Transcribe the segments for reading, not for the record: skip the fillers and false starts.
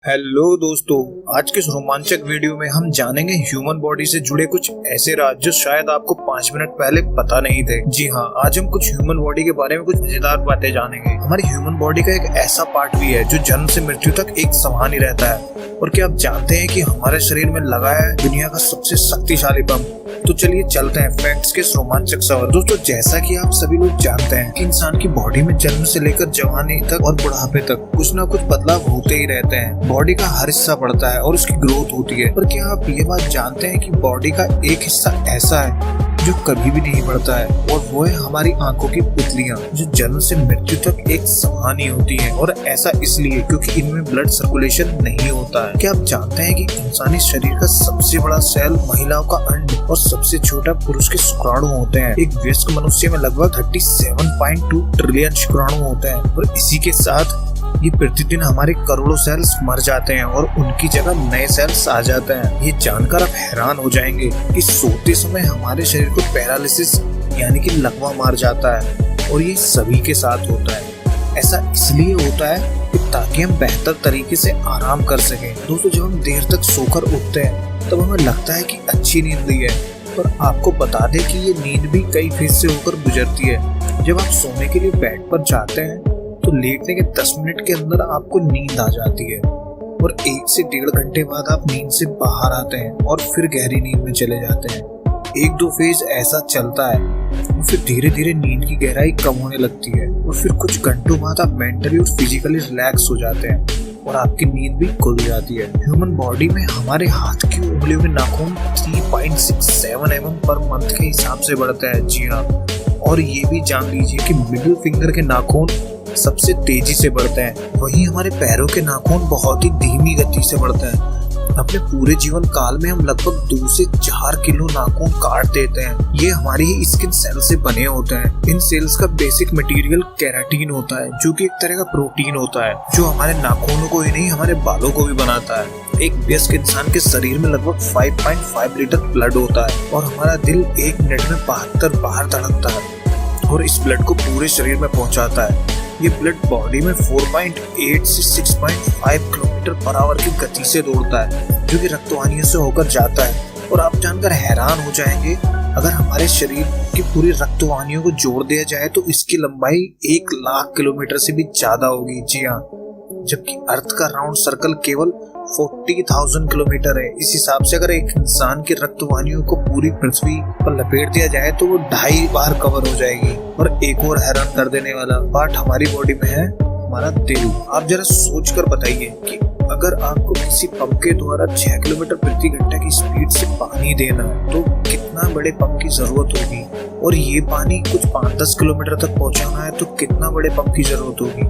Hello दोस्तों, आज के इस रोमांचक वीडियो में हम जानेंगे ह्यूमन बॉडी से जुड़े कुछ ऐसे राज जो शायद आपको 5 मिनट पहले पता नहीं थे। जी हाँ, आज हम कुछ ह्यूमन बॉडी के बारे में कुछ मजेदार बातें जानेंगे। हमारी ह्यूमन बॉडी का एक ऐसा पार्ट भी है जो जन्म से मृत्यु तक एक समान ही रहता है। और क्या आप जानते हैं कि हमारे शरीर में लगा है दुनिया का सबसे शक्तिशाली बम? तो चलिए चलते हैं फैक्ट्स के इस रोमांचक सफर। दोस्तों, जैसा कि आप सभी लोग जानते हैं कि इंसान की बॉडी में जन्म से लेकर जवानी तक और बुढ़ापे तक कुछ ना कुछ बदलाव होते ही रहते हैं। बॉडी का हर हिस्सा बढ़ता है और उसकी ग्रोथ होती है। पर क्या आप ये बात जानते हैं कि बॉडी का एक हिस्सा ऐसा है जो कभी भी नहीं बढ़ता है, और वो है हमारी आंखों की पुतलियां, जो जन्म से मृत्यु तक एक समान ही होती हैं। और ऐसा इसलिए क्योंकि इनमें ब्लड सर्कुलेशन नहीं होता है। क्या आप जानते हैं कि इंसानी शरीर का सबसे बड़ा सेल महिलाओं का अंड और सबसे छोटा पुरुष के शुक्राणु होते हैं। एक वयस्क मनुष्य में लगभग 37.2 ट्रिलियन शुक्राणु होते हैं। और इसी के साथ ये प्रतिदिन हमारे करोड़ों सेल्स मर जाते हैं और उनकी जगह नए सेल्स आ जाते हैं। ये जानकर आप हैरान हो जाएंगे कि सोते समय हमारे शरीर को पैरालिसिस यानी कि लकवा मार जाता है, और ये सभी के साथ होता है। ऐसा इसलिए होता है कि ताकि हम बेहतर तरीके से आराम कर सकें। दोस्तों, जब हम देर तक सोकर उठते हैं तब हमें लगता है कि अच्छी नींद ली है, पर आपको बता दें कि ये नींद भी कई फेज से होकर गुजरती है। जब आप सोने के लिए बेड पर जाते हैं तो लेटने के 10 मिनट के अंदर आपको नींद आ जाती है, और 1 से 1.5 घंटे बाद आप नींद से बाहर आते हैं और फिर गहरी नींद में चले जाते हैं। 1-2 फेज ऐसा चलता है, और फिर धीरे धीरे नींद की गहराई कम होने लगती है, और फिर कुछ घंटों बाद आप मेंटली और फिजिकली रिलैक्स हो जाते हैं और आपकी नींद भी खुल जाती है। ह्यूमन बॉडी में हमारे हाथ की उंगलियों के नाखून 3.67 mm पर मंथ के हिसाब से बढ़ते हैं। जी हाँ, और ये भी जान लीजिए कि मिडिल फिंगर के नाखून सबसे तेजी से बढ़ते हैं। वहीं हमारे पैरों के नाखून बहुत ही धीमी गति से बढ़ते हैं। अपने पूरे जीवन काल में हम लगभग 2 से 4 किलो नाखून काट देते हैं। ये हमारी स्किन सेल से बने होते हैं। इन सेल्स का बेसिक मटेरियल केराटिन होता है, जो कि एक तरह का प्रोटीन होता है जो हमारे नाखूनों को ही नहीं हमारे बालों को भी बनाता है। एक वयस्क इंसान के शरीर में लगभग 5.5 लीटर ब्लड होता है, और हमारा दिल 1 मिनट में 72 बार धड़कता है और इस ब्लड को पूरे शरीर में पहुंचाता है। ये ब्लड बॉडी में 4.8 से 6.5 किलोमीटर पर आवर की गति से दौड़ता है, जो कि रक्तवाहिनियों से होकर जाता है। और आप जानकर हैरान हो जाएंगे, अगर हमारे शरीर की पूरी रक्तवाहिनियों को जोड़ दिया जाए तो इसकी लंबाई 1 लाख किलोमीटर से भी ज्यादा होगी। जी हाँ, जबकि अर्थ का राउंड सर्कल केवल 40,000 किलोमीटर है। इस हिसाब से अगर एक इंसान की रक्तवाहिनियों को पूरी पृथ्वी पर लपेट दिया जाए तो वो 2.5 बार कवर हो जाएगी। और एक और हैरान कर देने वाला पार्ट हमारी बॉडी में है हमारा दिल। आप जरा सोच कर बताइए कि अगर आपको किसी पंप के द्वारा 6 किलोमीटर प्रति घंटा की स्पीड से पानी देना है तो कितना बड़े पंप की जरूरत होगी, और ये पानी कुछ 5-10 किलोमीटर तक पहुंचाना है तो कितना बड़े पंप की जरूरत होगी।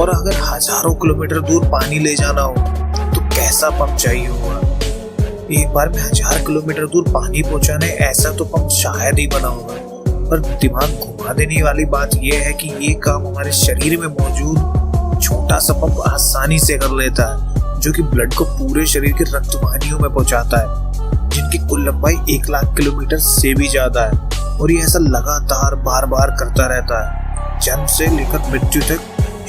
और अगर हजारों किलोमीटर दूर पानी ले जाना हो तो कैसा पंप चाहिए होगा। एक बार में 1000 किलोमीटर दूर पानी पहुंचाने ऐसा तो पंप शायद ही बना होगा। पर दिमाग घुमा देने वाली बात यह है कि ये काम हमारे शरीर में मौजूद छोटा सा पंप आसानी से कर लेता है, जो कि ब्लड को पूरे शरीर के रक्तवाहिनियों में पहुंचाता है, जिनकी कुल लंबाई 1 लाख किलोमीटर से भी ज्यादा है। और ये ऐसा लगातार बार बार करता रहता है। जन्म से लेकर मृत्यु तक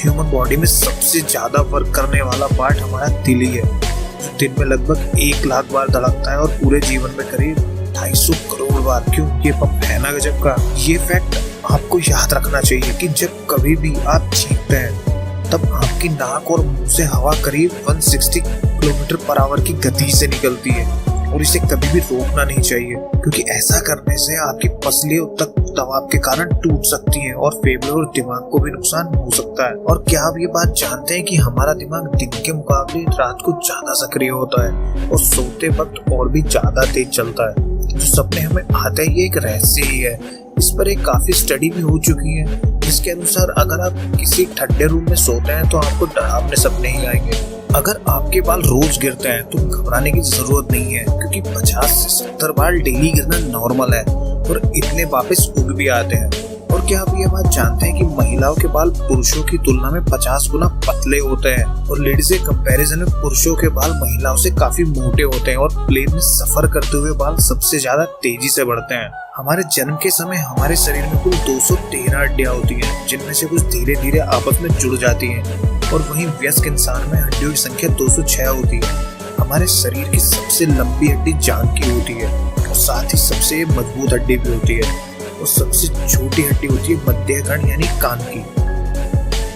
ह्यूमन बॉडी में सबसे ज्यादा वर्क करने वाला पार्ट हमारा दिल ही है, जो दिन में लगभग 1 लाख बार धड़कता है और पूरे जीवन में करीब 250 करोड़ बार। क्यों? ये पंप है ना गजब का। ये फैक्ट आपको याद रखना चाहिए कि जब कभी भी आप चीखते हैं तब आपकी नाक और मुंह से हवा करीब 160 किलोमीटर पर आवर की गति से निकलती है, और इसे कभी भी रोकना नहीं चाहिए, क्योंकि ऐसा करने से आपकी पसलियों तक दबाव के कारण टूट सकती हैं और फेफड़े और दिमाग को भी नुकसान हो सकता है। और क्या आप ये बात जानते हैं कि हमारा दिमाग दिन के मुकाबले रात को ज्यादा सक्रिय होता है और सोते वक्त और भी ज्यादा तेज चलता है। जो सपने हमें आते हैं ये एक रहस्य ही है। इस पर एक काफी स्टडी भी हो चुकी है, जिसके अनुसार अगर आप किसी ठंडे रूम में सोते हैं तो आपको डरावने सपने ही आएंगे। अगर आपके बाल रोज गिरते हैं तो घबराने की जरूरत नहीं है, क्योंकि 50 से 70 बार डेली गिरना नॉर्मल है और इतने वापस उग भी आते हैं। और क्या आप ये बात जानते हैं कि महिलाओं के बाल पुरुषों की तुलना में 50 गुना पतले होते हैं, और लेडीज के कंपैरिजन में पुरुषों के बाल महिलाओं से काफी मोटे होते हैं, और प्लेन में सफर करते हुए बाल सबसे ज्यादा तेजी से बढ़ते हैं। हमारे जन्म के समय हमारे शरीर में कुल 213 हड्डियां होती हैं, जिनमें से कुछ धीरे धीरे आपस में जुड़ जाती हैं। और वहीं वयस्क इंसान में हड्डियों की संख्या 206 होती है। हमारे शरीर की सबसे लंबी हड्डी जांघ की होती है और साथ ही सबसे मजबूत हड्डी भी होती है, और सबसे छोटी हड्डी होती है मध्यकर्ण यानी कान की।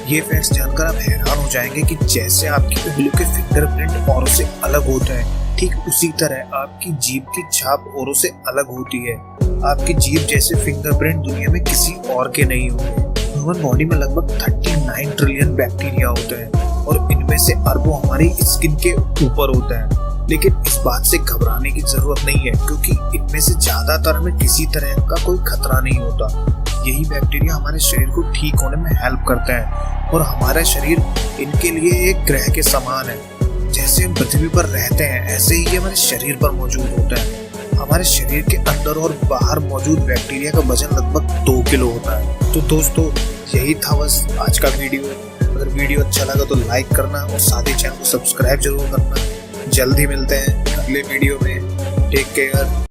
ये फैक्ट्स जानकर आप हैरान हो जाएंगे कि जैसे आपकी उंगलियों के फिंगरप्रिंट औरों से अलग होते हैं, ठीक उसी तरह आपकी जीभ की छाप औरों से अलग होती है। आपकी जीभ जैसे फिंगरप्रिंट दुनिया में किसी और के नहीं होंगे। ह्यूमन बॉडी में लगभग 39 ट्रिलियन बैक्टीरिया होते हैं और इनमें से अरबों हमारी स्किन के ऊपर होते हैं। लेकिन इस बात से घबराने की जरूरत नहीं है, क्योंकि इनमें से ज्यादातर में किसी तरह का कोई खतरा नहीं होता। यही बैक्टीरिया हमारे शरीर को ठीक होने में हेल्प करते हैं और हमारा शरीर इनके लिए एक ग्रह के समान है। जैसे हम पृथ्वी पर रहते हैं, ऐसे ही ये हमारे शरीर पर मौजूद होते हैं। हमारे शरीर के अंदर और बाहर मौजूद बैक्टीरिया का वजन लगभग 2 किलो होता है। तो दोस्तों, यही था बस आज का वीडियो। अगर वीडियो अच्छा लगा तो लाइक करना और साथ ही चैनल को सब्सक्राइब जरूर करना। जल्दी मिलते हैं अगले वीडियो में। Take care.